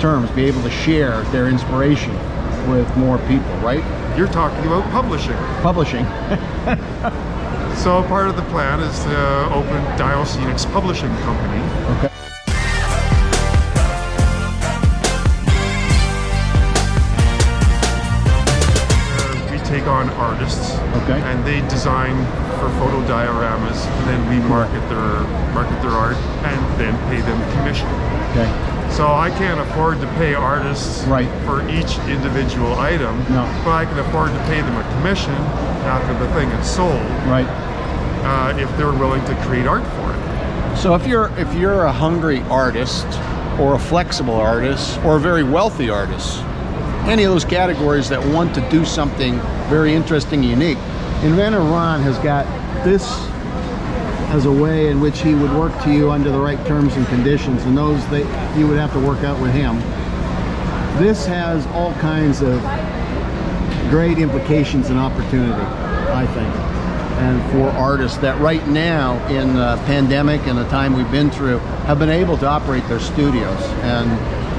terms, be able to share their inspiration with more people, right? You're talking about publishing. Publishing. So part of the plan is to open Diocenics Publishing Company. Okay. We take on artists, Okay. and they design for photo dioramas, and then we market their art, and then pay them commission. Okay. So I can't afford to pay artists Right. for each individual item, No. but I can afford to pay them a commission after the thing is sold, Right. if they're willing to create art for it. So if you're a hungry artist, or a flexible artist, or a very wealthy artist, any of those categories that want to do something very interesting and unique, Inventor Ron has got this as a way in which he would work to you under the right terms and conditions, and those that you would have to work out with him. This has all kinds of great implications and opportunity, I think, and for artists that right now in the pandemic and the time we've been through have been able to operate their studios. And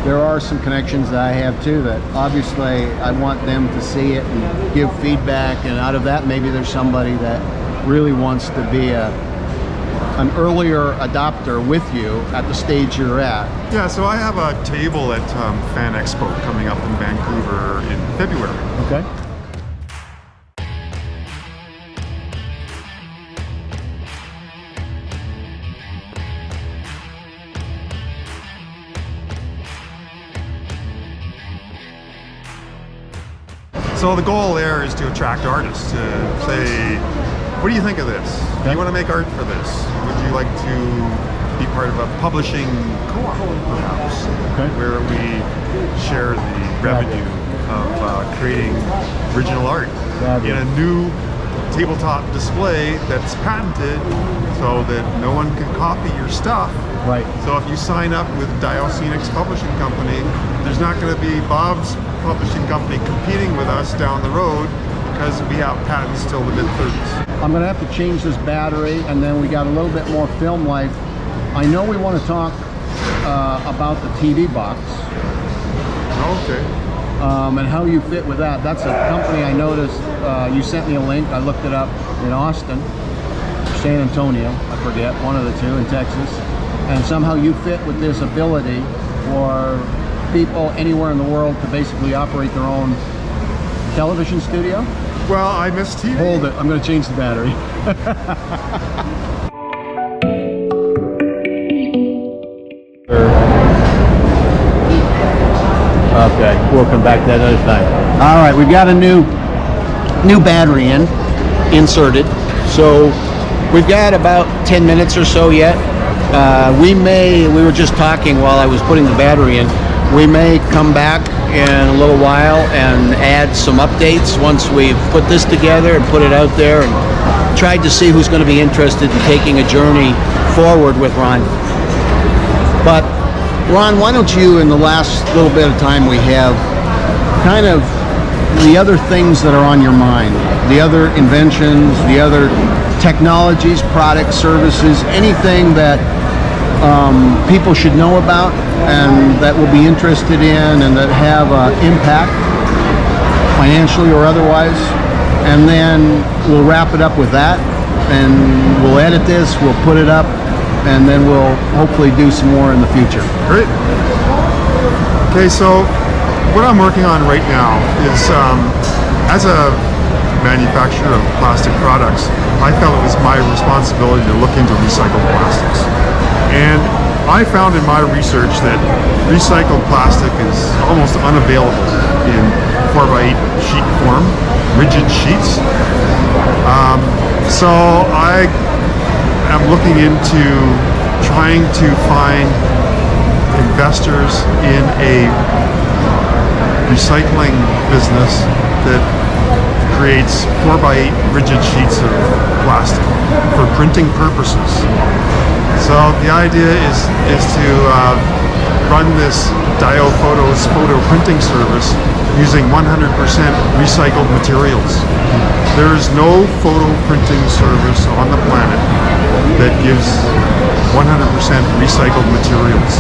there are some connections that I have too that obviously I want them to see it and give feedback, and out of that maybe there's somebody that really wants to be an earlier adopter with you at the stage you're at. Yeah, so I have a table at Fan Expo coming up in Vancouver in February. Okay. So the goal there is to attract artists to say, what do you think of this? Do you want to make art for this? Would you like to be part of a publishing co-op, perhaps, where we share the revenue of creating original art in a new tabletop display that's patented so that no one can copy your stuff. Right. So if you sign up with Diocenics Publishing Company, there's not going to be Bob's Publishing Company competing with us down the road because we have patents till the mid-30s. I'm going to have to change this battery, and then we got a little bit more film life. I know we want to talk about the TV box. Okay. And how you fit with that. That's a company I noticed, you sent me a link, I looked it up in Austin, San Antonio, I forget, one of the two, in Texas. And somehow you fit with this ability for people anywhere in the world to basically operate their own television studio? Well, I miss TV. Hold it, I'm going to change the battery. Okay, we'll come back to that another time. All right, we've got a new battery inserted. So we've got about 10 minutes or so yet. We were just talking while I was putting the battery in, we may come back in a little while and add some updates once we've put this together and put it out there and tried to see who's going to be interested in taking a journey forward with Ron. But Ron, why don't you, in the last little bit of time we have, kind of the other things that are on your mind, the other inventions, the other technologies, products, services, anything that people should know about and that will be interested in and that have impact, financially or otherwise. And then we'll wrap it up with that, and we'll edit this, we'll put it up, and then we'll hopefully do some more in the future. Great. Okay, so what I'm working on right now is, as a manufacturer of plastic products, I felt it was my responsibility to look into recycled plastics. And I found in my research that recycled plastic is almost unavailable in 4x8 sheet form, rigid sheets. So I am looking into trying to find investors in a recycling business that creates 4x8 rigid sheets of plastic for printing purposes. So the idea is to run this DioPhotos photo printing service using 100% recycled materials. There is no photo printing service on the planet that gives 100% recycled materials.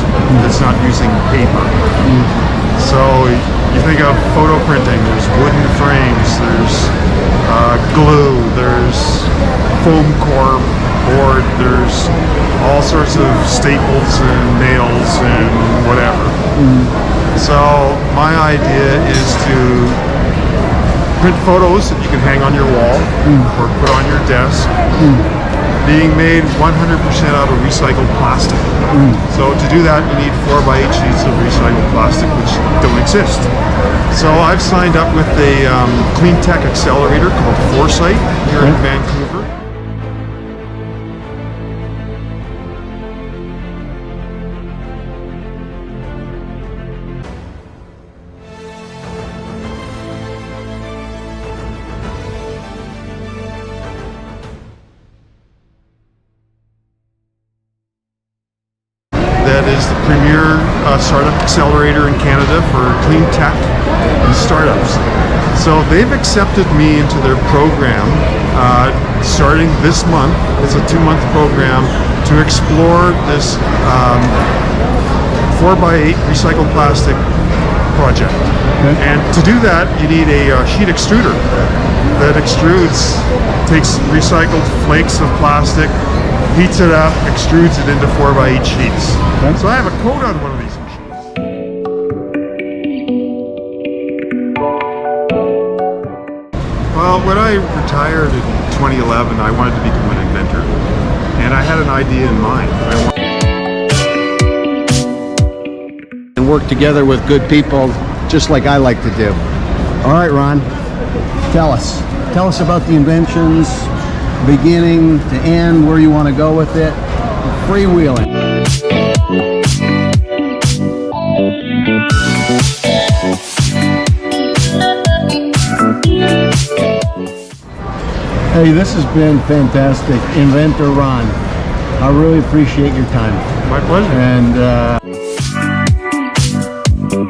That's not using paper. So you think of photo printing, there's wooden frames, there's glue, there's foam core board, there's all sorts of staples and nails and whatever. So my idea is to print photos that you can hang on your wall or put on your desk, being made 100% out of recycled plastic. So to do that, you need 4x8 sheets of recycled plastic, which don't exist. So I've signed up with a clean tech accelerator called Foresight here in Vancouver. That is the premier startup accelerator in Canada for clean tech and startups. So they've accepted me into their program starting this month. It's a 2-month program to explore this 4x8 recycled plastic project. And to do that, you need a sheet extruder that extrudes, takes recycled flakes of plastic, heats it up, extrudes it into 4x8 sheets. So I have a quote on one of these machines. Well, when I retired in 2011, I wanted to become an inventor, and I had an idea in mind. And work together with good people, just like I like to do. All right, Ron, tell us about the inventions, beginning to end, where you want to go with it, freewheeling. Hey, this has been fantastic. Inventor Ron, I really appreciate your time. My pleasure. And